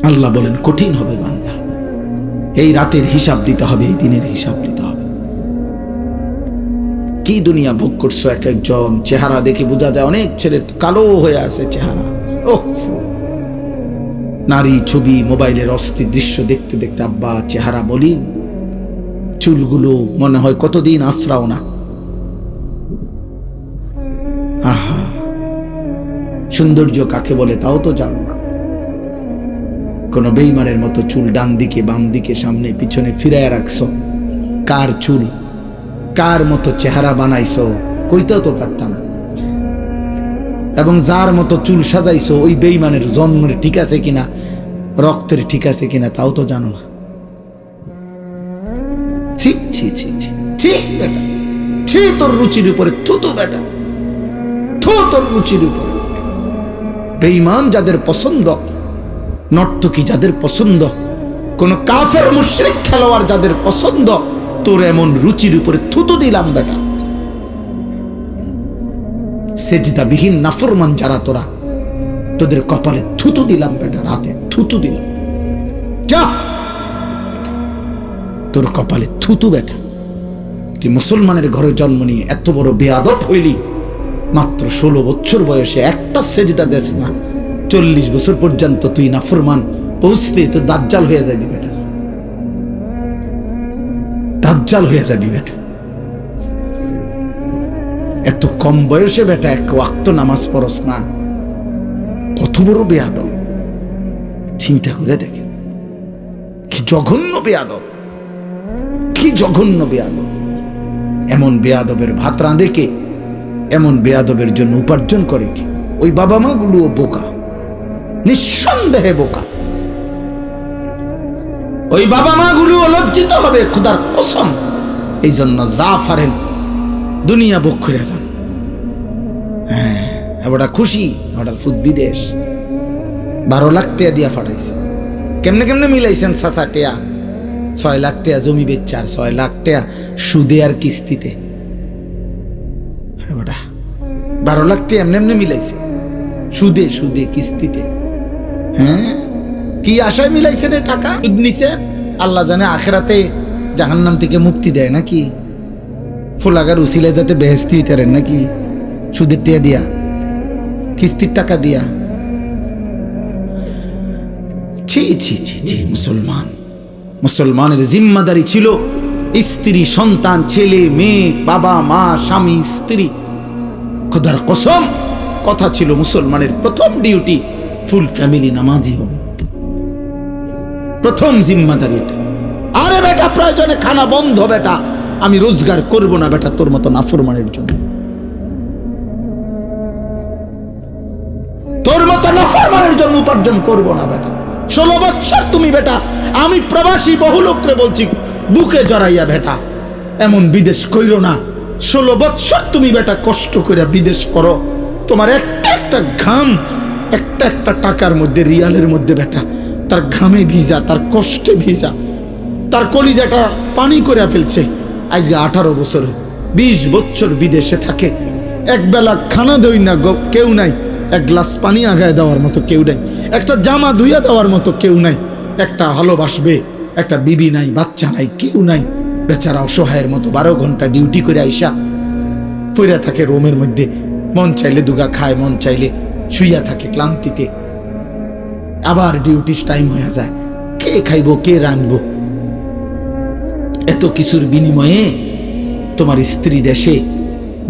আল্লাহ বলেন কঠিন হবে বান্দা, এই রাতের হিসাব দিতে হবে, এই দিনের হিসাব দিতে হবে। কি দুনিয়া ভোগ করছো এক একজন, চেহারা দেখে বোঝা যায় অনেক ছেলের কালো হয়ে আছে চেহারা। ওহ, নারী ছবি, মোবাইলের অস্থির দৃশ্য দেখতে দেখতে আব্বা চেহারা মলিন, চুলগুলো মনে হয় কতদিন আশ্রাও না। আহা, সৌন্দর্য কাকে বলে তাও তো জানো না। কোন বেঈমানের মতো চুল ডান দিকে বাম দিকে সামনে পিছনে ফিরাইয়া রাখছো, কার চুল কার মতো চেহারা বানাইছো কইতেও তো পারতাম না। এবং যার মতো চুল সাজাইছো ওই বেঈমানের জন্মের ঠিক আছে কিনা, রক্তের ঠিক আছে কিনা তাও তো জানো না। ছি ছি ছি ছি ছি বেটা, ছি তোর রুচির উপরে থুতু বেটা, থু তোর রুচির উপরে। বেঈমান যাদের পছন্দ, নর্তকী যাদের পছন্দ, কোন কাফের মুশরিক খেলোয়াড় যাদের পছন্দ, তোর এমন রুচির উপরে থুতু দিলাম বেটা। সেজদাবিহীন নাফরমান যারা তোরা, তোদের কপালে থুতু দিলাম বেটা, রাতে থুতু দিলাম। যা, তোর কপালে থুতু বেটা। তুই মুসলমানের ঘরে জন্ম নিয়ে এত বড় বেয়াদব হইলি, মাত্র 16 বছর বয়সে একটা সেজদা দেস না, 40 বছর পর্যন্ত তুই নাফরমান, পৌঁছতে তো দাজ্জাল হয়ে যাবি বেটা, দাজ্জাল হয়ে যাবি বেটা। এত কম বয়সে বেটা এক ওয়াক্ত নামাজ পড়স না, কত বড় বেয়াদব। চিন্তা করে দেখে, কি জঘন্য বেয়াদব, কি জঘন্য বেয়াদব। এমন বেয়াদবের ভাত রাঁধে কে? এমন বেয়াদবের জন্য উপার্জন করে কি? ওই বাবা মা গুলোও বোকা, নিঃসন্দেহে বোকা। ওই বাবা মা গুলোও লজ্জিত হবে খোদার কসম। এই জন্য যা পারেন দুনিয়া ভোগ করে যান। হ্যাঁ, এবারটা খুশি, এবারটার ফুট বিদেশ 12 লাখ টাকা দিয়া ফাটাইছে। কেমনে কেমনে মিলাইছেন চাচা টেয়া? 6 লাখ টাকা জমি বেচছে আর 6 লাখ টাকা সুদে আর কিস্তিতে। এবারটা 12 লাখ টাকা এমনি এমনি মিলাইছে, সুদে সুদে কিস্তিতে। হ্যাঁ, কি আশায় মিলাইছেন এই টাকা? নিছেন আল্লাহ জানে আখেরাতে জাহান্নাম থেকে মুক্তি দেয় নাকি? ফুলাগার উসিলে যাতে বেহেস্তি হইতে পারেন নাকি? সুদের টিয়া দিয়া, কিস্তির টাকা দিয়া। ছি ছি ছি ছি। মুসলমান, মুসলমানের জিম্মাদারি ছিল স্ত্রী সন্তান, ছেলে মেয়ে, বাবা মা, স্বামী স্ত্রী। খোদার কসম, কথা ছিল মুসলমানের প্রথম ডিউটি ফুল ফ্যামিলি নামাজি হবে, প্রথম জিম্মাদারি এটা। আরে বেটা, প্রয়োজনে খানা বন্ধ বেটা, আমি রোজগার করব না বেটা তোর মতো নাফরমানের জন্য, তোর মতো নাফরমানের জন্য উপার্জন করব না বেটা। 16 বছর তুমি বেটা, আমি প্রবাসী বহু লোকরে বলছি বুকে জড়াইয়া বেটা এমন বিদেশ কইরো না। 16 বছর তুমি বেটা কষ্ট করে বিদেশ করো, তোমার একটা একটা ঘাম, একটা একটা টাকার মধ্যে, রিয়ালের মধ্যে বেটা তার ঘামে ভিজা, তার কষ্টে ভিজা, তার কলিজাটা পানি করে ফেলছে। আজকে 18 বছর 20 বছর বিদেশে থাকে, একবেলা খানা দই না কেউ নাই, এক গ্লাস পানি আগায় দেওয়ার মতো কেউ নাই, একটা জামা ধুইয়া দেওয়ার মতো কেউ নাই, একটা ভালোবাসবে একটা বিবি নাই, বাচ্চা নাই, কেউ নাই। বেচারা অসহায়ের মতো 12 ঘন্টা ডিউটি করে আইসা পইরা থাকে রুমের মধ্যে, মন চাইলে দুগা খায়, মন চাইলে শুইয়া থাকে ক্লান্তিতে। আবার ডিউটির টাইম হয়ে যায়, কে খাইবো কে রাঁধবো? এত কিছুর বিনিময়ে তোমার স্ত্রী দেশে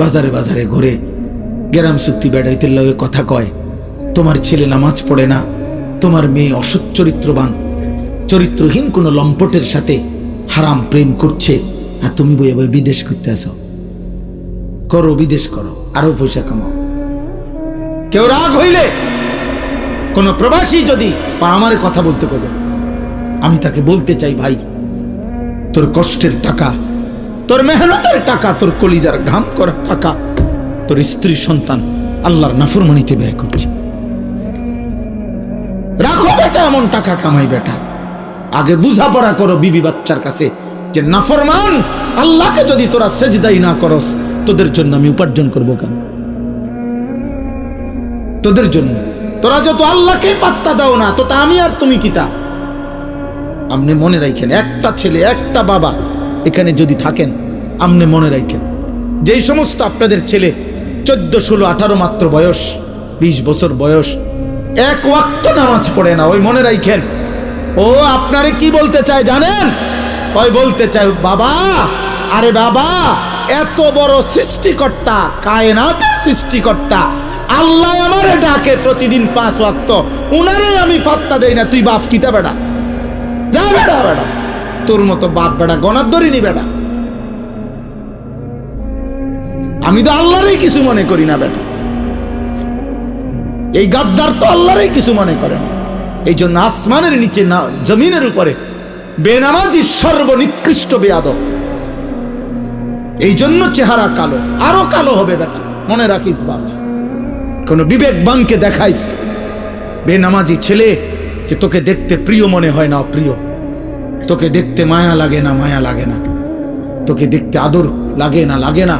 বাজারে বাজারে ঘুরে গ্রাম চুক্তি বেড়াইতে লগে কথা কয়, তোমার ছেলে নামাজ পড়ে না, তোমার মেয়ে অসৎ চরিত্রবান, চরিত্রহীন কোনো লম্পটের সাথে হারাম প্রেম করছে, আর তুমি বইয়ে বই বিদেশ করতে আসো। করো, বিদেশ করো, আরো পয়সা কামাও। কেউ রাগ হইলে, কোন প্রবাসী যদি আমারে কথা বলতে পারবে, আমি তাকে বলতে চাই, ভাই তোর কষ্টের টাকা, তোর মেহনতের টাকা, তোর কলিজার ঘাম করা টাকা তোর স্ত্রী সন্তান আল্লাহর নাফরমানিতে ব্যয় করছে। রাখো বেটা, এমন টাকা কামাই বেটা। আগে বুঝাপড়া করো বিবি বাচ্চার কাছে যে নাফরমান আল্লাহকে যদি তোরা সেজদাই না করস, তোদের জন্য আমি উপার্জন করবো কেন? তোদের জন্য তোরা যত আল্লাহকে পাত্তা দাও না, তো তা আমি আর তুমি কিতা। আপনি মনে রাখেন, একটা ছেলে একটা বাবা এখানে যদি থাকেন, আপনি মনে রাখেন, যেই সমস্ত আপনাদের ছেলে 14, 16, 18 মাত্র বয়স, 20 বছর বয়স, এক ওয়াক্ত নামাজ পড়ে না, ওই মনে রাখেন ও আপনারে কি বলতে চায় জানেন? ওই বলতে চায়, বাবা, আরে বাবা, এত বড় সৃষ্টিকর্তা, কায়নাতের সৃষ্টিকর্তা আল্লাহ আমারে ডাকে প্রতিদিন 5 ওয়াক্ত, উনারে আমি পাত্তা দেই না, তুই বাপ কিতা বেড়া? যা বেড়া বেড়া, তোর মতো বাপ বেড়া গনার ধরিনি বেড়া। আমি তো আল্লাহরই কিছু মনে করি না বেটা। এই গাদ্দার তো আল্লাহরই কিছু মনে করে না। এই জন্য আসমানের নিচে না, জমিনের উপরে বেনামাজি সর্বনিকৃষ্ট বেয়াদব। এই জন্য চেহারা কালো, আরো কালো হবে বেটা, মনে রাখিস বাপ। কোন বিবেকবানকে দেখাইস বেনামাজি ছেলে যে তোকে দেখতে প্রিয় মনে হয় না অপ্রিয়, তোকে দেখতে মায়া লাগে না, মায়া লাগে না, তোকে দেখতে আদর লাগে না, লাগে না।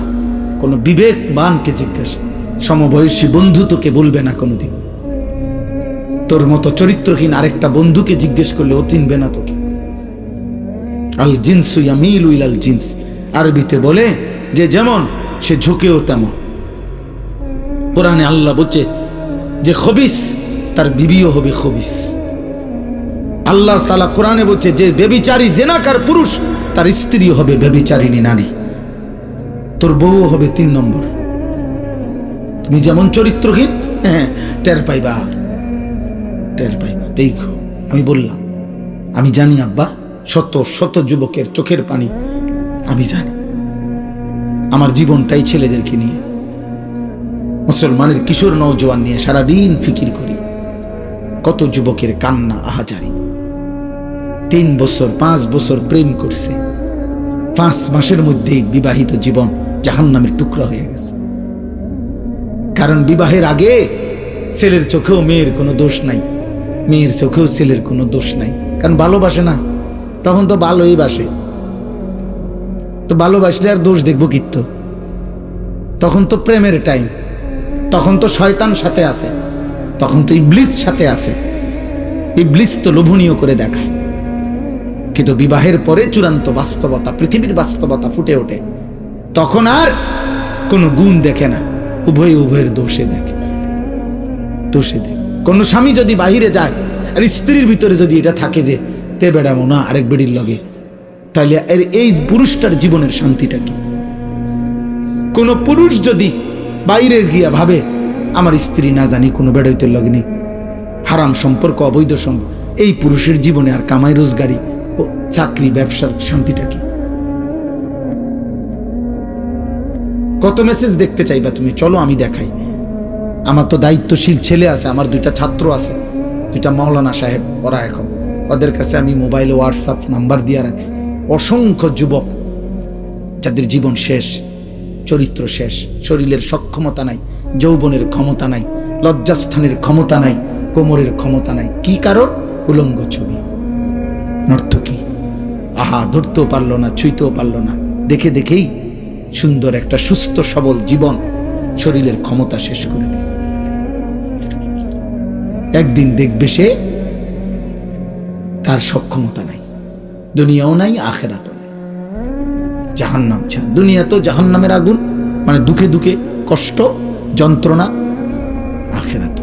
কোন বিবেকবানকে জিজ্ঞেস, সমবয়সী বন্ধু তোকে বলবে না কোনোদিন। তোর মতো চরিত্রহীন আরেকটা বন্ধুকে জিজ্ঞেস করলে ও চিনবে না তোকে। আল জিনসু ইয়ামিলু ইলাল জিনস, আরবিতে বলে যে যেমন সে ঝুঁকেও তেমন। কোরআনে আল্লাহ বলছে যে খবিস তার বিবিও হবে খবিস। আল্লাহ তাআলা কোরআনে বলছে যে ব্যভিচারী জেনাকার পুরুষ তার স্ত্রী হবে ব্যভিচারিণী নারী। তোর বউ হবে 3 নম্বর। তুমি যেমন চরিত্রহীন, হ্যাঁ, টের পাইবা, টের পাইবা। দেখো, আমি বললাম, আমি জানি আব্বা, শত শত যুবকের চোখের পানি আমি জানি। আমার জীবনটাই ছেলেদেরকে নিয়ে, মুসলমানের কিশোর নওজোয়ান নিয়ে সারাদিন ফিকির করি। কত যুবকের কান্না, আহাজারি। 3 বছর 5 বছর প্রেম করছে, 5 মাসের মধ্যেই বিবাহিত জীবন জাহান্নামের টুকরা হয়ে গেছে। কারণ বিবাহের আগে ছেলের চোখেও মেয়ের কোনো দোষ নাই, মেয়ের চোখেও ছেলের কোনো দোষ নাই। কারণ ভালোবাসে না, তখন তো ভালোই বাসে। তো ভালোবাসলে আর দোষ দেখবো কিত্ত? তখন তো প্রেমের টাইম, তখন তো শয়তান সাথে আছে, তখন তো ইবলিস সাথে আছে। ইবলিস তো লোভনীয় করে দেখায়। কিন্তু বিবাহের পরে চূড়ান্ত বাস্তবতা, পৃথিবীর বাস্তবতা ফুটে ওঠে। তখন আর কোনো গুণ দেখে না, উভয়ের দোষে দেখে, দোষে দেখে। কোনো স্বামী যদি বাহিরে যায় আর স্ত্রীর ভিতরে যদি এটা থাকে যে তে বেড়াবো না আরেক বেড়ির লগে, তাহলে এই পুরুষটার জীবনের শান্তিটা কি? কোনো পুরুষ যদি বাইরে গিয়া ভাবে আমার স্ত্রী না জানি কোনো বেড়াইতে লগে নেই, হারাম সম্পর্ক, অবৈধ সম্পর্ক, এই পুরুষের জীবনে আর কামাই রোজগারি ও চাকরি ব্যবসার শান্তিটা কি? কত মেসেজ দেখতে চাইবা তুমি? চলো আমি দেখাই। আমার তো দায়িত্বশীল ছেলে আছে, আমার 2টা ছাত্র আছে, 2টা মাওলানা সাহেব, ওরা এখন, ওদের কাছে আমি মোবাইলে হোয়াটসঅ্যাপ নাম্বার দিয়ে রাখছি। অসংখ্য যুবক যাদের জীবন শেষ, চরিত্র শেষ, শরীরের সক্ষমতা নাই, যৌবনের ক্ষমতা নাই, লজ্জাস্থানের ক্ষমতা নাই, কোমরের ক্ষমতা নাই। কি কারণ? উলঙ্গ ছবি, নর্তকী। আহা, ধরতেও পারলো না, ছুঁইতেও পারলো না, দেখে দেখেই সুন্দর একটা সুস্থ সবল জীবন শরীরের ক্ষমতা শেষ করে দিছে। একদিন দেখবে সে তার সক্ষমতা নাই, দুনিয়াও নাই, আখেরাতও নাই, জাহান্নাম ছাড়া। দুনিয়া তো জাহান্নামের আগুন, মানে দুঃখে দুঃখে কষ্ট যন্ত্রণা, আখেরাত।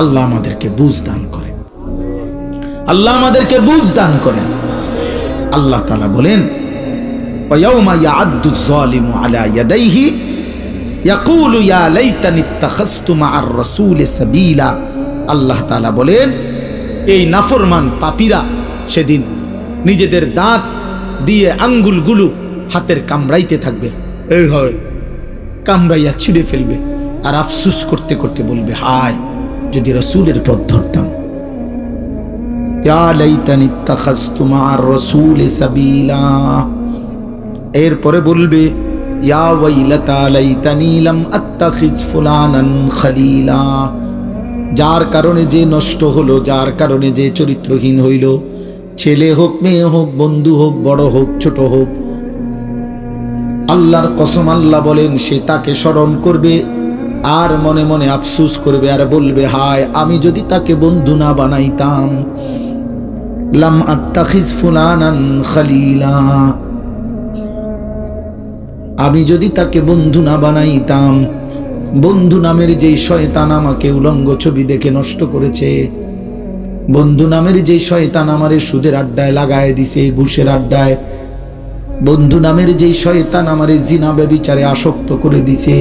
আল্লাহ আমাদেরকে বুঝ দান করেন, আল্লাহ আমাদেরকে বুঝ দান করেন। আল্লাহ তাআলা বলেন, وَيَوْمَ يَعَضُّ الظَّالِمُ عَلَى يَدَيْهِ يَقُولُ يَا لَيْتَنِي اتَّخَذْتُ مَعَ الرَّسُولِ سَبِيلًا। আল্লাহ তাআলা বলেন, এই নাফরমান পাপীরা সেদিন নিজেদের দাঁত দিয়ে আঙ্গুলগুলো হাতের কামড়াইতে থাকবে, এই হয় কামড়াইয়া ছিঁড়ে ফেলবে, আর আফসুস করতে করতে বলবে, হায় যদি রাসূলের পথ ধরতাম। ইয়া লাইতানি ইত্তাখাযতু মা'আর রাসূলি সাবিলা। এরপরে বলবে, ইয়া ওয়াইলাতা লাইতানি লাম আত্তাখিজ ফুলানান খলিলা। যার কারণে যে নষ্ট হলো, যার কারণে যে চরিত্রহীন হইল, ছেলে হোক, মেয়ে হোক, বন্ধু হোক, বড় হোক, ছোট হোক, আল্লাহর কসম আল্লাহ বলেন সে তাকে স্মরণ করবে আর মনে মনে আফসোস করবে আর বলবে, হায় আমি যদি তাকে বন্ধু না বানাইতাম, লাম আত্তাখিজ ফুলানান খলিলা, আমি যদি তাকে বন্ধু না বানাইতাম। বন্ধু নামের যেই শয়তান আমাকে উলঙ্গ ছবি দেখে নষ্ট করেছে, বন্ধু নামের যেই শয়তান আমারে সুদের আড্ডায় লাগায় দিছে, ঘুষের আড্ডায়, বন্ধু নামের যেই শয়তান আমারে জিনা ব্যভিচারে আসক্ত করে দিছে,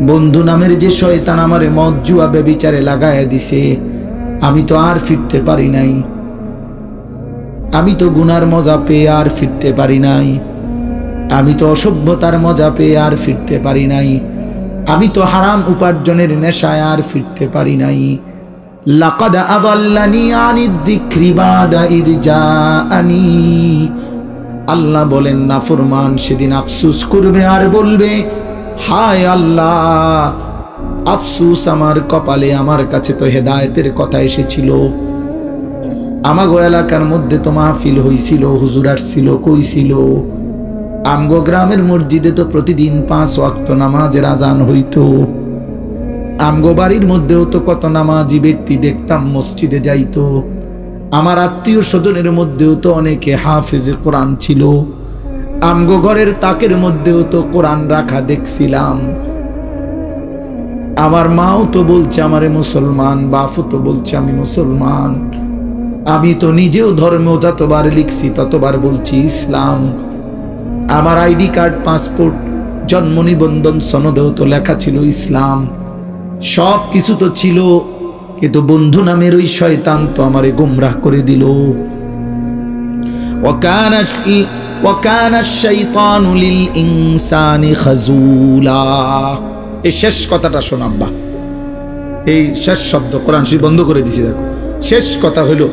বন্ধু নামের যে শয়তান আমারে মদ জুয়া ব্যভিচারে লাগায় দিছে, আমি তো আর ফিরতে পারি নাই, আমি তো গুনার মজা পেয়ে আর ফিরতে পারি নাই, আমি তো অসভ্যতার মজা পেয়ে আর ফিরতে পারি নাই, আমি তো হারাম উপার্জনের নেশায় আর ফিরতে পারি নাই। লাকাদ আদাল্লানি আনিদ যিকরি বাদা ইয জাআনি। আল্লাহ বলেন নাফরমান সেদিন আফসোস করবে আর বলবে, হায় আল্লাহ, আফসোস আমার কপালে, আমার কাছে তো হেদায়েতের কথা এসেছিল, আমাগো এলাকার মধ্যে তো মাহফিল হইছিল, হুজুর আসছিল, কইছিল, আমগো গ্রামের মসজিদে তো প্রতিদিন 5 ওয়াক্ত নামাজের আজান হইতো, আমগো বাড়ির মধ্যেও তো কত নামাজি ব্যক্তি দেখতাম মসজিদে যাইতো, আমার আত্মীয় স্বজনের মধ্যেও তো অনেকে হাফেজে কোরআন ছিল, আমগো ঘরের তাকের মধ্যেও তো কোরআন রাখা দেখছিলাম, আমার মাও তো বলছে আমারে মুসলমান, বাপও তো বলছে আমি মুসলমান, আমি তো নিজেও ধর্ম যতবার লিখছি ততবার বলছি ইসলাম, আমার আইডি কার্ড, পাসপোর্ট, জন্ম নিবন্ধন সনদেও তো লেখা ছিল ইসলাম, সব কিছু তো ছিল, কিন্তু বন্ধু নামের ওই শয়তান তো আমারে গুমরাহ করে দিল। ওয়াকানা শাইতানু লিল ইনসানি খাজুলা। এই শেষ কথাটা শোন আব্বা, এই শেষ শব্দ কোরআন শরীফ বন্ধ করে দিছি, দেখো শেষ কথা হলো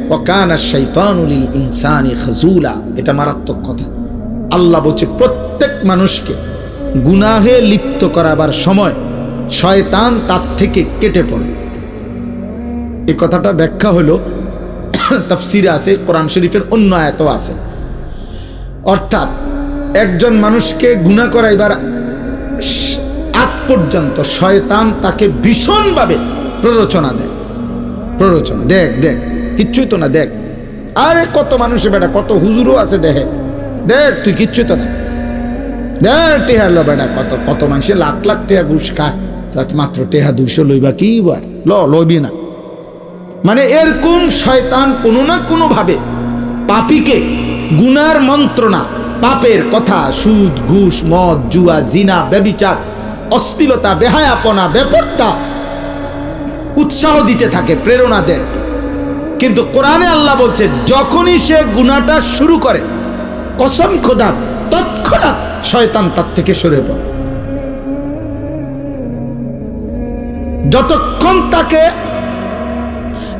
ওয়াকানা শাইতানু লিল ইনসানি খাজুলা। এটা মারাত্মক কথা। আল্লাহ বলছে প্রত্যেক মানুষকে গুনাহে লিপ্ত করাবার সময় শয়তান তার থেকে কেটে পড়ে। এই কথাটা ব্যাখ্যা হলো তাফসিরে আছে, কোরআন শরীফের অন্য আয়াতও আছে। অর্থাৎ একজন মানুষকে গুনাহ করাইবার আগ পর্যন্ত শয়তান তাকে ভীষণভাবে প্ররোচনা দেয়। প্ররোচনা, দেখ দেখ কিচ্ছুই তো না, দেখ আরে কত মানুষে বেটা, কত হুজুরও আছে, দেখে দেখ তুই কিচ্ছু তো না, দেখ টেহা লো বেটা, কত কত মানুষে লাখ লাখ টেহা ঘুষ খায়, মাত্র টেহা 200 লইবা কি বার, লইবি না। মানে এরকম শয়তান কোনো না কোনো ভাবে পাপীকে গুনার মন্ত্রণা, পাপের কথা, সুদ ঘুষ মদ জুয়া জিনা ব্যভিচার অশ্লীলতা বেহায়াপনা বেপরতা উৎসাহ দিতে থাকে, প্রেরণা দেয়। কিন্তু কোরআনে আল্লাহ বলছে যখনই সে গুনাহটা শুরু করে, কসম খোদার, তৎক্ষণাৎ শয়তান তার থেকে সরে পড়ে। যতক্ষণ তাকে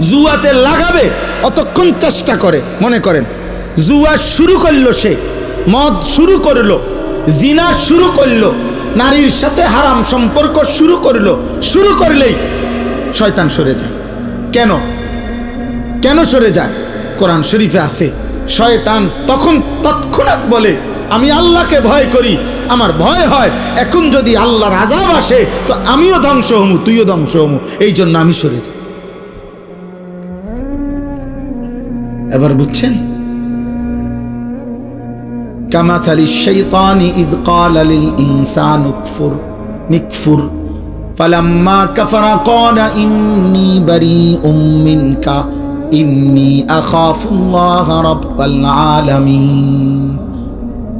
জুয়াতে লাগাবে অতক্ষণ চেষ্টা করে। মনে করেন জুয়া শুরু করলো, সে মদ শুরু করলো, জিনা শুরু করলো, নারীর সাথে হারাম সম্পর্ক শুরু করলো, শুরু করলেই শয়তান সরে যায়। কেন কেন সরে যায়? কোরআন শরীফে আছে শয়তান তখন তৎক্ষণাৎ বলে আমি আল্লাহকে ভয় করি, আমার ভয় হয় এখন যদি আল্লাহর আযাব আসে তো আমিও ধ্বংস হমু, তুইও ধ্বংস হমু, এই জন্য আমি সরে যাই। এবার বুঝছেন? কামাথালিশ শাইতানি ইয ক্বালা লিল ইনসানি নিকফুর ফালাম্মা কাফারা ক্বালা ইন্নী বারীউম মিনকা ইন্নী আখাফুল্লাহ রাব্বাল আলামিন।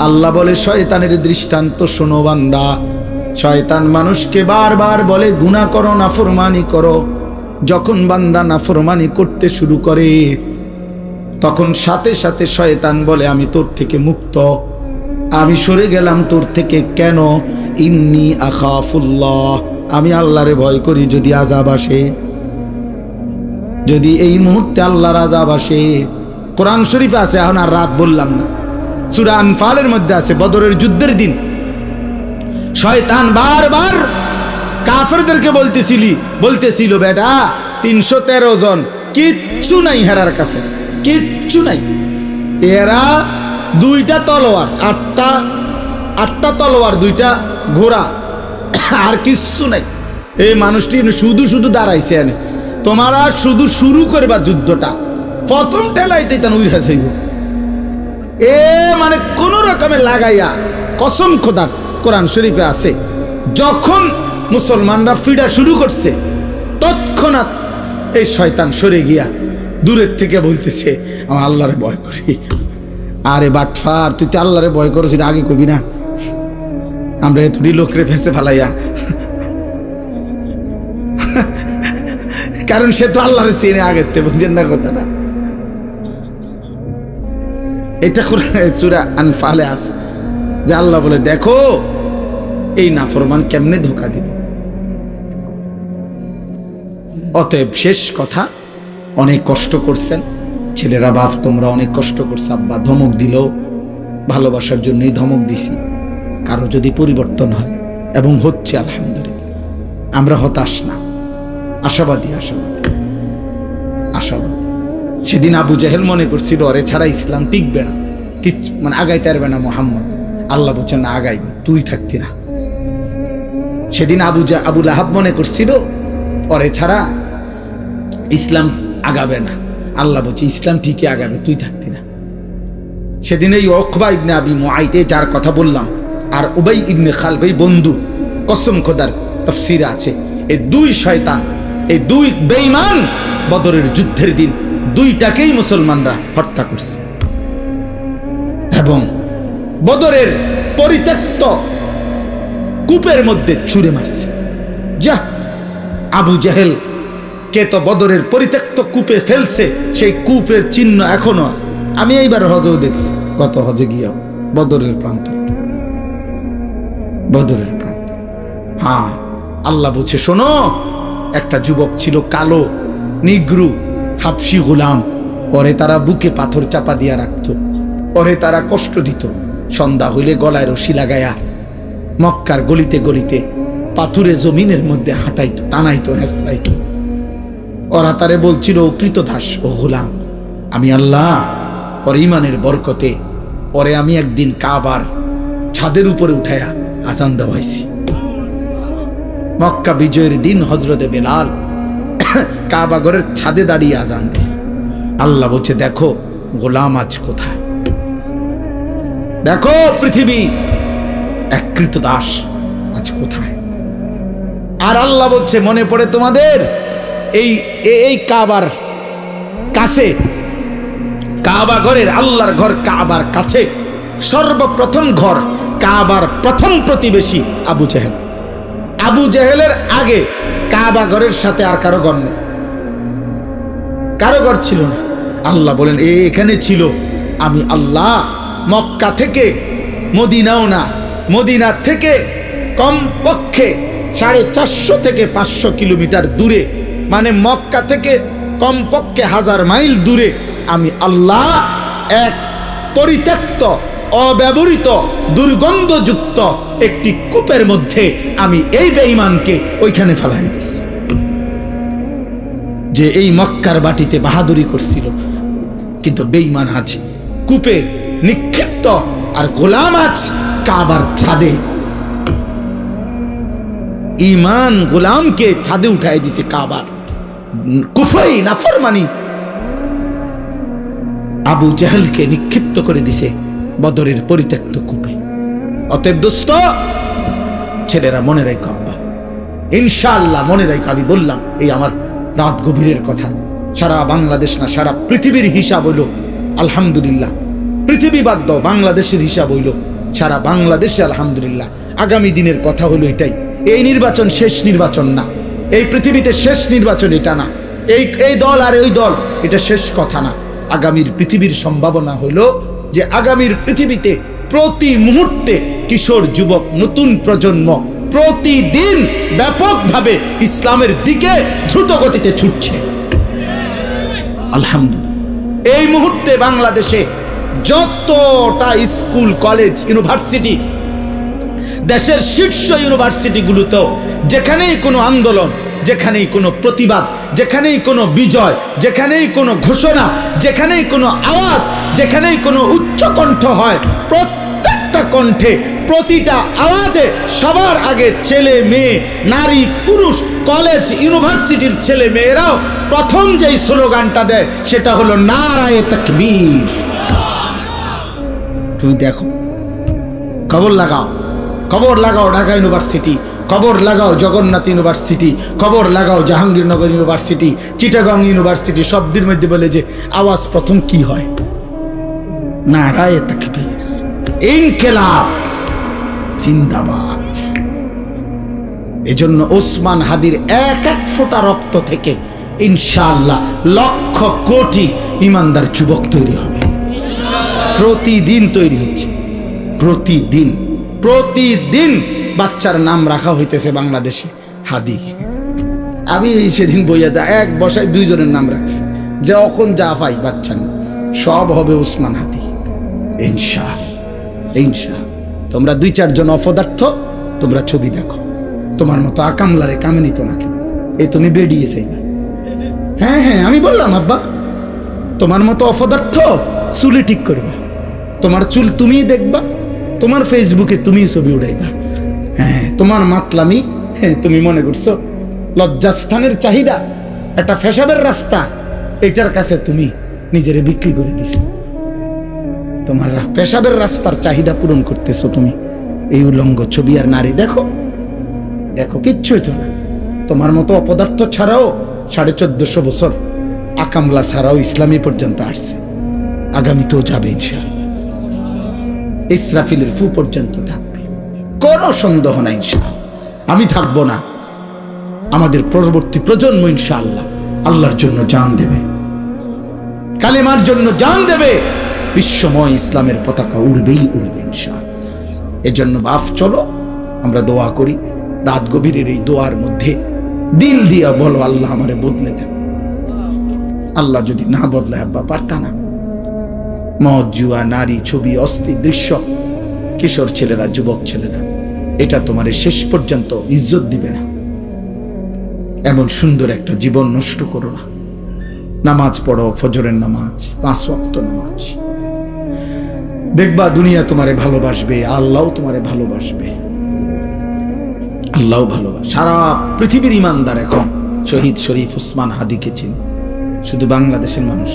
আল্লাহ বলে শয়তানের দৃষ্টান্ত শোনো বান্দা। শয়তান মানুষকে বারবার বলে গুনাহ করো, নাফরমানি করো। যখন বান্দা নাফরমানি করতে শুরু করে তখন সাথে সাথে শয়তান বলে আমি তোর থেকে মুক্ত, আমি সরে গেলাম তোর থেকে। কেন? ইন্নী আখাফুল্লাহ, আমি আল্লাহরে ভয় করি যদি আযাব আসে, যদি এই মুহূর্তে আল্লাহর আযাব আসে। কোরআন শরীফে আছে, এখন আর রাত বললাম না, সূরা আনফালের মধ্যে আছে, বদরের যুদ্ধের দিন শয়তান বারবার কাফেরদেরকে বলতেছিল বেটা 313 জন, কিচ্ছু নাই হেরার কাছে, কিচ্ছু নাই। এরা 2টা তলোয়ার, 8টা তলোয়ার, 2টা ঘোড়া, আর কিচ্ছু নাই। এই মানুষটি শুধু শুধু দাঁড়াইছে এনে তোমারা শুধু শুরু করবা যুদ্ধটা প্রথম ঠেলাইতে তেন উইরা যাইব এ মানে কোন রকমে লাগাইয়া কসম খোদার কোরআন শরীফে আছে যখন মুসলমানরা ফিরা শুরু করছে তৎক্ষণাৎ এই শয়তান সরে গিয়া দূরের থেকে বলতেছে আমি আল্লাহরে ভয় করি। আরে বাটফার তুই তো আল্লাহরে ভয় করছিস আগে কবি না আমরা এতটি লোকরে ফেসে ফেলাইয়া কারণ সে তো আল্লাহরে চিনে আগের থেকে বুঝছেন না কথাটা এটা সূরা আনফালে আছে যে আল্লাহ বলে দেখো এই নাফরমান কেমনে ধোঁকা দিল। অতএব শেষ কথা অনেক কষ্ট করছেন ছেলেরা বাপ তোমরা অনেক কষ্ট করছো আব্বা ধমক দিল ভালোবাসার জন্যই ধমক দিছি কারো যদি পরিবর্তন হয় এবং হচ্ছে আলহামদুলিল্লাহ আমরা হতাশ না আশাবাদী আশাবাদী আশাবাদী। সেদিন আবু জাহেল মনে করছিল আরে ছাড়া ইসলাম টিকবে না কিচ্ছু মানে আগাইতে পারবে না মোহাম্মদ আল্লাহ বলছেন না আগাইবে তুই থাকতি না। সেদিন আবু লাহাব মনে করছিল ওরে ছাড়া ইসলাম আগাবে না আল্লাহ বলছে ইসলাম ঠিকই আগাবে তুই থাকতি না। সেদিন এই উকবা ইবনে আবি মুআইতে যার কথা বললাম আর উবাই ইবনে খালব এই বন্ধু কসম খোদার তাফসীরে আছে এই দুই শয়তান এই দুই বেঈমান বদরের যুদ্ধের দিন দুইটাকেই মুসলমানরা হত্যা করছে এবং বদরের পরিত্যক্ত কূপের মধ্যে ছুঁড়ে মারছে। যা আবু জাহেল কে তো বদরের পরিত্যক্ত কূপে ফেলছে সেই কূপের চিহ্ন এখনো আছে। আমি এইবার হজেও দেখছি গত হজে গিয়া বদরের প্রান্ত হ্যাঁ আল্লাহ বলছে শোনো একটা যুবক ছিল কালো নিগ্রু হাবশি গোলাম পরে তারা বুকে পাথর চাপা দিয়া রাখতো পরে তারা কষ্ট দিত সন্ধ্যা হইলে গলায় রশি লাগায়া মক্কার গলিতে গলিতে পাথুরে জমিনের মধ্যে হাঁটাইতো টানাইতো হেসরাইতো ওরা তারে বলছিল কৃতদাস ও গোলাম আমি আল্লাহ ওর ইমানের বরকতে পরে আমি একদিন কাবার ছাদের উপরে উঠায়া আজান দেওয়াইছি। মক্কা বিজয়ের দিন হযরতে বেলাল কাবা ঘরের ছাদে দাঁড়িয়ে আজান দিস। আল্লাহ বলছে দেখো গোলাম আজ কোথায় দেখো পৃথিবী এক কৃতদাস আজ কোথায়। আর আল্লাহ বলছে মনে পড়ে তোমাদের এই কাবার কাছে কাবা ঘরের আল্লাহর ঘর কাবার কাছে সর্বপ্রথম ঘর কাবার প্রথম প্রতিবেশী আবু জাহেল। আবু জাহেলের আগে কাবা ঘরের সাথে আর কারো ঘর নেই কারো ঘর ছিল না। আল্লাহ বলেন এখানে ছিল আমি আল্লাহ মক্কা থেকে মদিনাও না মদিনা থেকে কমপক্ষে 450 থেকে 500 কিলোমিটার দূরে মানে মক্কা থেকে কমপক্ষে 1000 মাইল দূরে আমি আল্লাহ এক পরিত্যক্ত অব্যবহৃত দুর্গন্ধযুক্ত একটি কূপের মধ্যে আমি এই বেঈমানকে ওইখানে ফেলাই দিছি যে এই মক্কার বাটিতে বাহাদুরি করছিল কিন্তু বেঈমান আছে কূপে নিক্ষিপ্ত আর গোলাম আছে কাবার ছাদে। ঈমান গোলামকে ছাদে উঠাই দিছে কাবার কুফরি নাফরমানি আবু জাহেলকে নিক্ষিপ্ত করে দিছে বদরের পরিত্যক্ত কূপে। অতএব দোস্ত ছেলেরা মনে রাখো আব্বা ইনশাআল্লাহ মনে রাখো আমি বললাম এই আমার রাত গভীরের কথা সারা বাংলাদেশ না সারা পৃথিবীর হিসাব হইল আলহামদুলিল্লাহ পৃথিবী বাদ দাও বাংলাদেশের হিসাব হইল সারা বাংলাদেশে আলহামদুলিল্লাহ। আগামী দিনের কথা হলো এটাই এই নির্বাচন শেষ নির্বাচন না এই পৃথিবীতে শেষ নির্বাচন এটা না এই দল আর ওই দল এটা শেষ কথা না। আগামীর পৃথিবীর সম্ভাবনা হলো যে আগামীর পৃথিবীতে প্রতি মুহূর্তে কিশোর যুবক নতুন প্রজন্ম প্রতিদিন ব্যাপকভাবে ইসলামের দিকে দ্রুত গতিতে ছুটছে আলহামদুলিল্লাহ। এই মুহূর্তে বাংলাদেশে যতটা স্কুল কলেজ ইউনিভার্সিটি দেশের শীর্ষ ইউনিভার্সিটিগুলোতেও যেখানেই কোনো আন্দোলন যেখানেই কোনো প্রতিবাদ যেখানেই কোনো বিজয় যেখানেই কোনো ঘোষণা যেখানেই কোনো আওয়াজ যেখানেই কোনো উচ্চকণ্ঠ হয় প্রত্যেকটা প্রত্যেকটা কণ্ঠে, প্রতিটা আওয়াজে সবার আগে ছেলে মেয়ে, নারী পুরুষ, কলেজ ইউনিভার্সিটির ছেলে মেয়েরাও প্রথম যেই স্লোগানটা দেয় সেটা হলো নারায়ে তাকবীর। তুমি দেখো, খবর লাগাও, খবর লাগাও ঢাকা ইউনিভার্সিটি, খবর লাগাও জগন্নাথ ইউনিভার্সিটি, খবর লাগাও জাহাঙ্গীরনগর ইউনিভার্সিটি, চিটাগং ইউনিভার্সিটি, সবটির মধ্যে বলে যে আওয়াজ প্রথম কি হয়? নারায়ে তাকবীর, ইনকিলাব জিন্দাবাদ। এজন্য ওসমান হাদির এক এক ফোঁটা রক্ত থেকে ইনশাআল্লাহ লক্ষ কোটি ইমানদার যুবক তৈরি হবে। প্রতিদিন তৈরি হচ্ছে, প্রতিদিন প্রতিদিন বাচ্চার নাম রাখা হইতেছে বাংলাদেশে হাদি। আমি সেদিন বইয়া যা এক বসায় দুইজনের নাম রাখছি, যে অখন যা পাই বাচ্চা সব হবে ওসমান হাদি ইনশাআল্লাহ ইনশাআল্লাহ। তোমরা দুই চারজন অপদার্থ, তোমরা ছবি দেখো, তোমার মতো আকামলারে কামে নিত না কেউ, এই তুমি বেরিয়ে চাই না। হ্যাঁ হ্যাঁ আমি বললাম আব্বা, তোমার মতো অপদার্থ চুলি ঠিক করবা, তোমার চুল তুমিই দেখবা, তোমার ফেসবুকে তুমি ছবি উড়াইবা। হ্যাঁ তোমার মাতলামি, হ্যাঁ তুমি মনে করছো লজ্জাস্থানের চাহিদা একটা ফেসাবের রাস্তা, এটার কাছে তুমি নিজেরে বিক্রি করে দিছো। তোমার পেশাবের রাস্তার চাহিদা পূরণ করতেছো তুমি, এই উলঙ্গ ছবি আর নারী দেখো দেখো, কিচ্ছু হইতো না। তোমার মতো অপদার্থ ছাড়াও 1450 বছর আকামলা ছাড়াও ইসলামী পর্যন্ত আসছে, আগামীতেও যাবে ইনশাআল্লাহ। ইসরাফিলের ফু পর্যন্ত থাকবে, কোনো সন্দেহ নাই ইনশাআল্লাহ। আমি থাকবো না, আমাদের পরবর্তী প্রজন্ম ইনশাআল্লাহ আল্লাহর জন্য জান দেবে, কালেমার জন্য জান দেবে, বিশ্বময় ইসলামের পতাকা উড়বেই উড়বে ইনশাআল্লাহ। এজন্য বাপ চলো আমরা দোয়া করি, রাত গভীরের এই দোয়ার মধ্যে দিল দিয়া বলো আল্লাহ আমারে বদলে দেন। আল্লাহ যদি না বদলায় আব্বা পারতা না। মদ, জুয়া, নারী, ছবি, অস্থির দৃশ্য, কিশোর ছেলেরা, যুবক ছেলেরা, এটা তোমার শেষ পর্যন্ত ইজ্জত দিবে না। এমন সুন্দর একটা জীবন নষ্ট করো না। নামাজ পড়ো, ফজরের নামাজ, 5 ওয়াক্ত নামাজ, দেখবা দুনিয়া তোমারে ভালোবাসবে, আল্লাহও তোমারে ভালোবাসবে, আল্লাহও ভালোবাসে। সারা পৃথিবীর ইমানদার এখন শহীদ শরীফ ওসমান হাদিকে চিনে, শুধু বাংলাদেশের মানুষ,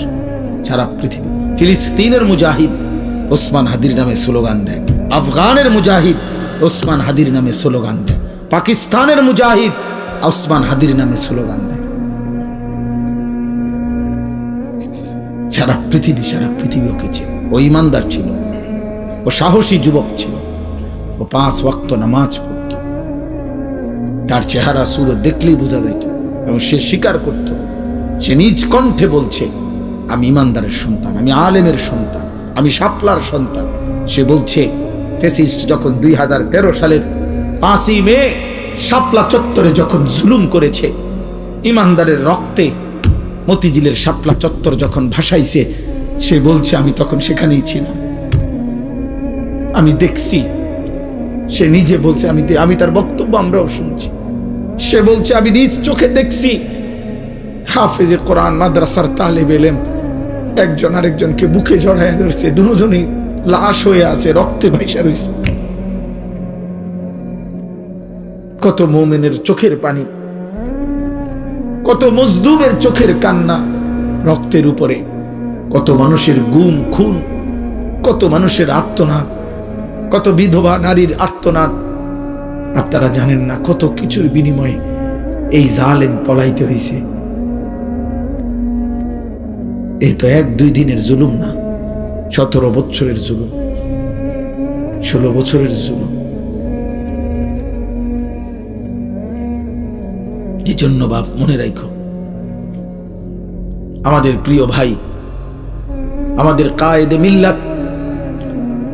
সারা পৃথিবী। ফিলিস্তিনের মুজাহিদ ওসমান হাদির নামে স্লোগান দেয়, আফগানের মুজাহিদ ওসমান হাদির নামে স্লোগান দেয়, পাকিস্তানের মুজাহিদ ওসমান হাদির নামে স্লোগান দেয়। সারা পৃথিবী ওকে ছিল। ও ইমানদার ছিল, ও সাহসী যুবক ছিল, ও 5 ওয়াক্ত নামাজ পড়ত, তার চেহারা সুরত দেখলেই বোঝা যেত, এবং সে স্বীকার করত, সে নিজ কণ্ঠে বলছে আমি ইমানদারের সন্তান, আমি আলেমের সন্তান, আমি শাপলার সন্তান। সে বলছে ফ্যাসিস্ট যখন 2013 সালের 5ই মে শাপলা চত্বরে যখন জুলুম করেছে, ইমানদারের রক্তে মতিঝিলের শাপলা চত্বর যখন ভাসাইছে, সে বলছে আমি তখন সেখানেই ছিলাম, আমি দেখছি। সে নিজে বলছে, আমি তার বক্তব্য আমরাও শুনছি। সে বলছে আমি নিজ চোখে দেখছি হাফেজে কোরআন মাদ্রাসার তালেব ইলম একজন আরেকজনকে বুকে জড়ায় ধরছে, দুজনই লাশ হয়ে আছে, রক্তে ভাইসা রয়েছে। কত মুমিনের চোখের পানি, কত মজলুমের চোখের কান্না রক্তের উপরে, কত মানুষের গুম খুন, কত মানুষের আর্তনাদ, কত বিধবা নারীর আর্তনাদ। আপনারা জানেন না কত কিছুর বিনিময়ে এই জালেম পলাইতে হয়েছে। এই তো 1-2 দিনের জুলুম না, 17 বছরের জুলুম, 16 বছরের জুলুম। এই জন্য বাপ মনে রাখো, আমাদের প্রিয় ভাই, আমাদের কায়েদে মিল্লাত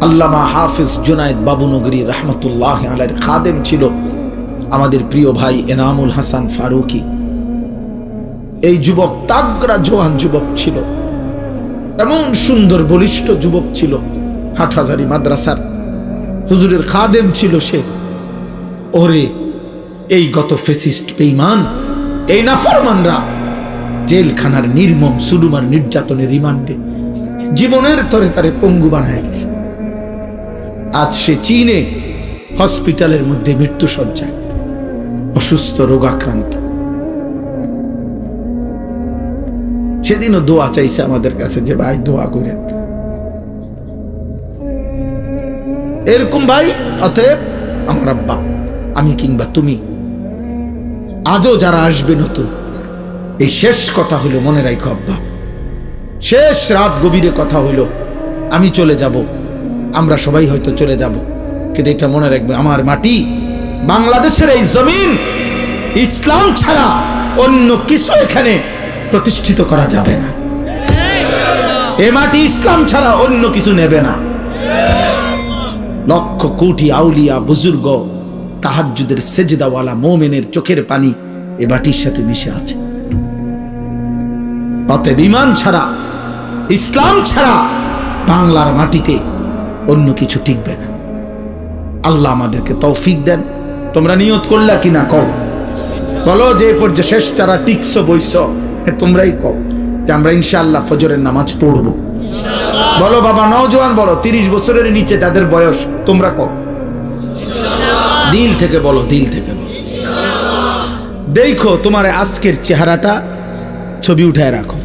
আল্লামা হাফিজ জুনায়েদ বাবুনগরী রহমতুল্লাহ আলাইহির খাদেম ছিল আমাদের প্রিয় ভাই এনামুল হাসান ফারুকি। এই যুবক তাগড়া জোয়ান যুবক ছিল, এমন সুন্দর বলিষ্ঠ যুবক ছিল, হাটহাজারী মাদ্রাসার হুজুরের খাদেম ছিল সে। ওরে এই গত ফেসিস্ট বেঈমান, এই নাফরমানরা জেলখানার নির্মম সুলুমার নির্যাতনের রিমান্ডে জীবনের তরে তারে পঙ্গু বানায় দিছে। আজ সে চীনে হসপিটালের মধ্যে মৃত্যুশয্যায়, অসুস্থ, রোগাক্রান্ত। সেদিনও দোয়া চাইছে আমাদের কাছে যে ভাই দোয়া করেন। এরকম ভাই, অতএব আমার আব্বা, আমি কিংবা তুমি, আজও যারা আসবে নতুন, এই শেষ কথা হইল, মনে রাখো আব্বা, শেষ রাত গভীরে কথা হইল, আমি চলে যাব, আমরা সবাই হয়তো চলে যাব, কিন্তু এটা মনে রাখবে, আমার মাটি, বাংলাদেশের এই জমিন, ইসলাম ছাড়া অন্য কিছু এখানে প্রতিষ্ঠিত করা যাবে না। এ মাটি ইসলাম ছাড়া অন্য কিছু নেবে না। লক্ষ কোটি আউলিয়া, বুজুর্গ, তাহাজ্জুদের সেজদাওয়ালা মুমিনের চোখের পানি এ মাটির সাথে মিশে আছে। অতএব ঈমান ছাড়া, ইসলাম ছাড়া বাংলার মাটিতে অন্য কিছু টিকবে না। আল্লাহ আমাদেরকে তৌফিক দেন। তোমরা নিয়ত করলা কিনা কও, বলো যে পর্যায়ে শেষ যারা টিকছো বইছো, তোমরাই কও যে আমরা ইনশাআল্লাহ ফজরের নামাজ পড়বো। বলো বাবা, নওজোয়ান বলো, 30 বছরের নিচে যাদের বয়স, তোমরা কও, দিল থেকে বলো, দিল থেকে বলো। দেখো তোমার আজকের চেহারাটা ছবি উঠায় রাখো।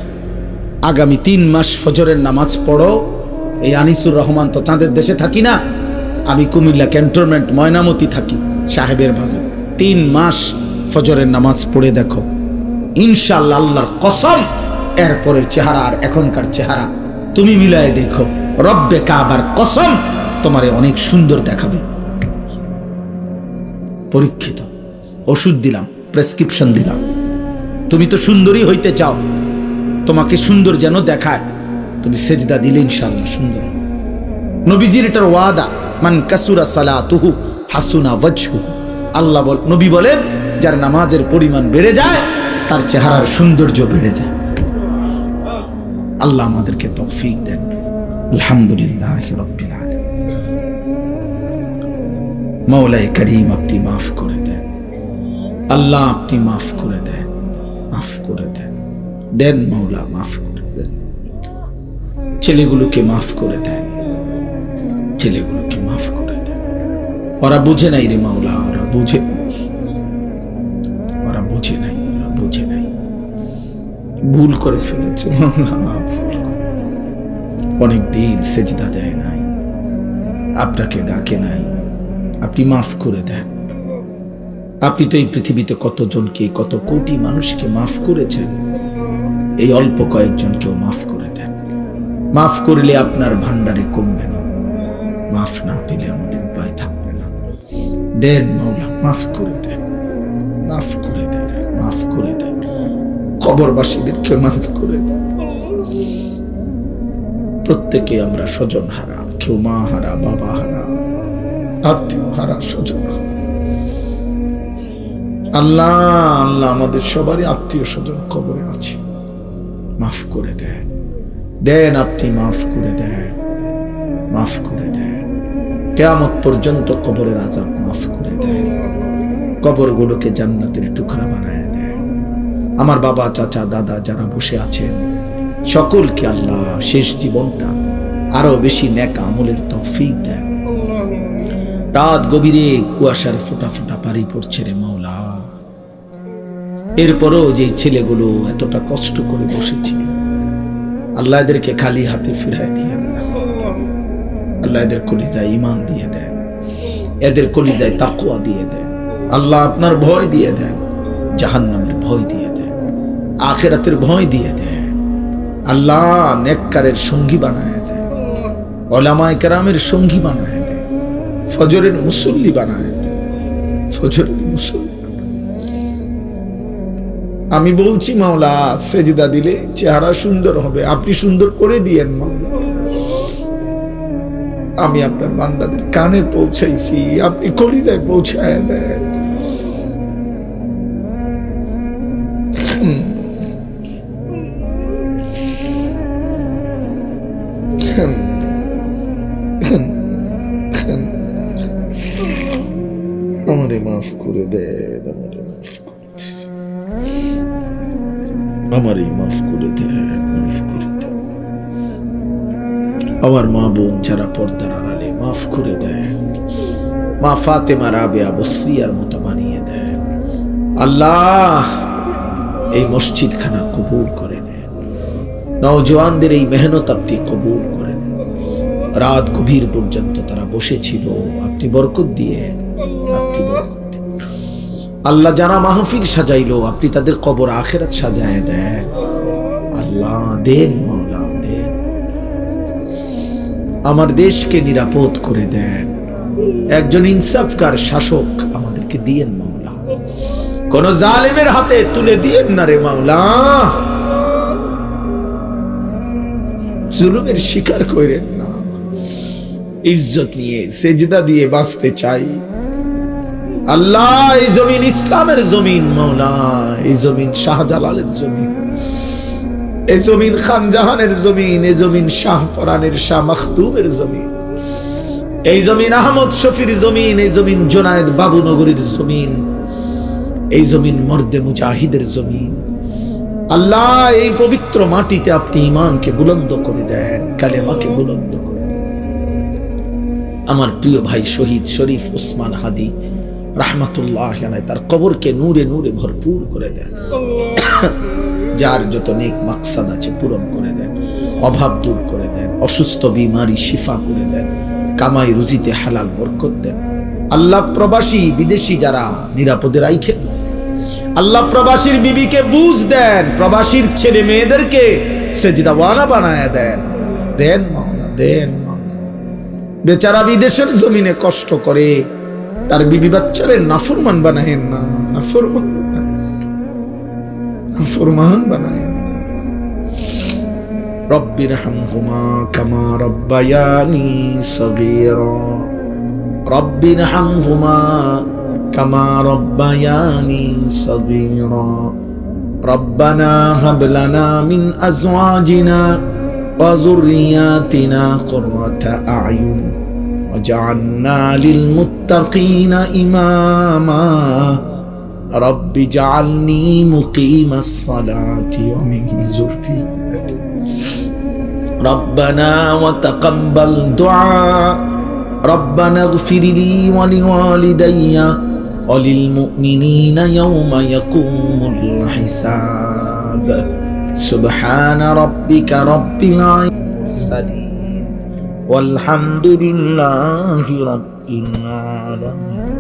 আগামী 3 মাস ফজরের নামাজ পড়ো। এই আনিসুর রহমান তো চাঁদের দেশে থাকি না, আমি কুমিল্লা ক্যান্টনমেন্ট ময়নামতি থাকি, সাহেবের বাজার। 3 মাস ফজরের নামাজ পড়ে দেখো, ইনশাআল্লাহ আল্লাহর কসম, এরপরের চেহারা আর এখনকার চেহারা তুমি মিলায়ে দেখো, রব্বে কাবার কসম তোমারে অনেক সুন্দর দেখাবে। পরীক্ষিত, ওষুধ দিলাম, প্রেসক্রিপশন দিলাম। তুমি তো সুন্দরী হইতে চাও, তোমাকে সুন্দর যেন দেখায়, তুমি সেজদা দিলে ইনশাআল্লাহ সুন্দর হবে। নবীজির এটার ওয়াদা, মান কাসুরা সালাতুহু হাসুনা ওয়াজহু। আল্লাহ নবী বলেন, যার নামাজের পরিমাণ বেড়ে যায় তার চেহারার সৌন্দর্য বেড়ে যায়। আল্লাহ আমাদেরকে তৌফিক দেন। আলহামদুলিল্লাহি রাব্বিল আলামিন। মওলাই করিম আপনি মাফ করে দেন, আল্লাহ আপনি মাফ করে দেন, মাফ করে দেন, দেন মওলা, মাফ করে দেন। ছেলেগুলোকে মাফ করে দেন, ছেলেগুলোকে মাফ করে দেন। ওরা বুঝে নাই রে মাওলা, ওরা বুঝে নাই, ওরা বুঝে নাই, ওরা বুঝে নাই, ভুল করে ফেলেছে মাওলা। অনেক দিন সেজদা দেয় নাই, আপনাকে ডাকে নাই, আপনি মাফ করে দেন। আপনি তো এই পৃথিবীতে কতজনকে, কত কোটি মানুষকে মাফ করেছেন, এই অল্প কয়েকজনকেও মাফ করে দেন। মাফ করলে আপনার ভান্ডারে কমবে না, মাফ না পেলে আমাদের উপায় থাকবে না। দেন মাওলা, মাফ করে দেন, মাফ করে দেন, মাফ করে দেন। কবরবাসীদেরকে মাফ করে দেন। প্রত্যেকে আমরা স্বজন হারা, কেউ মা হারা, বাবা হারা, আত্মীয় হারা, স্বজন হারা। আল্লাহ আল্লাহ আমাদের সবারই আত্মীয় স্বজন কবরে আছে, মাফ করে দেন, দেন আপনি মাফ করে দেন, মাফ করে দেন। কিয়ামত পর্যন্ত কবরের আযাব মাফ করে দেন, কবরগুলোকে জান্নাতের টুকরা বানায় দেন। আমার বাবা, চাচা, দাদা যারা বসে আছেন সকলকে আল্লাহ শেষ জীবনটা আরো বেশি নেক আমলের তৌফিক দেন। রাত গভীরে কুয়াশার ফোঁটা ফোঁটা পানি পড়ছে রে মাওলা, এরপরও যে ছেলেগুলো এতটা কষ্ট করে বসেছিল, আল্লাহ এদেরকে খালি হাতে ফিরায় দিয়েন না। আল্লাহ এদের কলিজায় ঈমান দিয়ে দেন, এদের কলিজায় তাকওয়া দিয়ে দেন। আল্লাহ আপনার ভয় দিয়ে দেন, জাহান্নামের ভয় দিয়ে দেন, আখিরাতের ভয় দিয়ে দেন। আল্লাহ নেককারের সঙ্গী বানায় দেন, উলামায়ে কেরামের সঙ্গী বানায় দেন, ফজরের মুসল্লি বানায় দেন, ফজরের মুসল্লি। আমি বলছি মাওলা, সেজদা দিলে চেহারা সুন্দর হবে, আপনি সুন্দর করে দিয়েন মাওলা। আমি আপনার বান্দাদের কানে পৌঁছাইছি, আপনি কলিজায় পৌঁছায় দেন। আমারে মাফ করে দেন, আমারে মাফ করে দেন, আমারে মাফ করে দেন, মাফ করে দেন। আমার মা বোন যারা পর্দার আড়ালে মাফ করে দেন, মা ফাতেমা রাবেয়া বসরিয়ার মতো বানিয়ে দেন। আল্লাহ এই মসজিদখানা কবুল করে নেন, নওজওয়ানদের এই মেহনত আপনি কবুল করে নেন। রাত গভীর পর্যন্ত তারা বসেছিল, আপনি বরকত দিয়ে, আপনি বরকত দিন। আল্লাহ যারা মাহফিল সাজাইলো আপনি তাদের কবর আখিরাত সাজায় দেন। আল্লাহ দেন, মাওলা দেন। আমার দেশকে নিরাপদ করে দেন, একজন ইনসাফকার শাসক আমাদেরকে দিয়েন মাওলা, কোন জালেমের হাতে তুলে দিয়েন না রে মাওলা। জুলুমের শিকার করেন না। ইজ্জত নিয়ে সেজদা দিয়ে বাঁচতে চাই আল্লাহ। এই জমিন ইসলামের জমিন মাওলা, এই জমিন শাহজালালের জমিন, এই জমিন খানজাহানের জমিন, এই জমিন শাহ ফরানের শাহ মখদুমের জমিন, এই জমিন আহমদ শফির জমিন, এই জমিন জোনায়েদ বাবুনগরীর জমিন, এই জমিন মর্দে মুজাহিদের জমিন। আল্লাহ এই পবিত্র মাটিতে আপনি ঈমানকে বুলন্দ করে দেন, কালেমাকে বুলন্দ করে দেন। আমার প্রিয় ভাই শহীদ শরীফ ওসমান হাদি রাহমাতুল্লাহ আলাইহি, তার কবরকে নূরে নূরে ভরপুর করে দেন। যার যত নেক মাকসাদ আছে পূরণ করে দেন, অভাব দূর করে দেন, অসুস্থ বিমারি শিফা করে দেন, কামাই রুজিতে হালাল বরকত দেন। আল্লাহ প্রবাসী বিদেশি যারা নিরাপদে রাখেন, আল্লাহ প্রবাসীর বিবিকে বুঝ দেন, প্রবাসীর ছেলে মেয়েদেরকে সেজদাওয়ালা বানায় দেন। দেন মাওলা, দেন মাওলা। বেচারা বিদেশের জমিনে কষ্ট করে, তার বিবি বাচ্চারে নাফরমান বানায়েন না, নাফরমান নাফরমান বানায়েন। রব্বিরহামহুমা কামা রব্বায়ানি সগীরা, রব্বিরহামহুমা কামা রব্বায়ানি সগীরা। রব্বানা হাব লানা মিন আজওয়াজিনা ওয়া যুররিয়াতিনা কুররাতা আ'য়ুন ওয়াজআলনা লিল মুত্তাকিনা ইমামা। রব্বি জাআলনি মুকিমাস সালাতি ওয়া মিন যুররিয়াতি। রব্বানা ওয়া তাকাব্বাল দুআ। রব্বানা ইগফির লি ওয়া লিওয়ালিদাইয়া ওয়া লিল মুমিনিনা ইয়াওমা ইয়াকুমুল হিসাব। সুবহানা রাব্বিকা রাব্বিল মুরসালিন ওয়ালহামদুলিল্লাহি রাব্বিল আলামিন।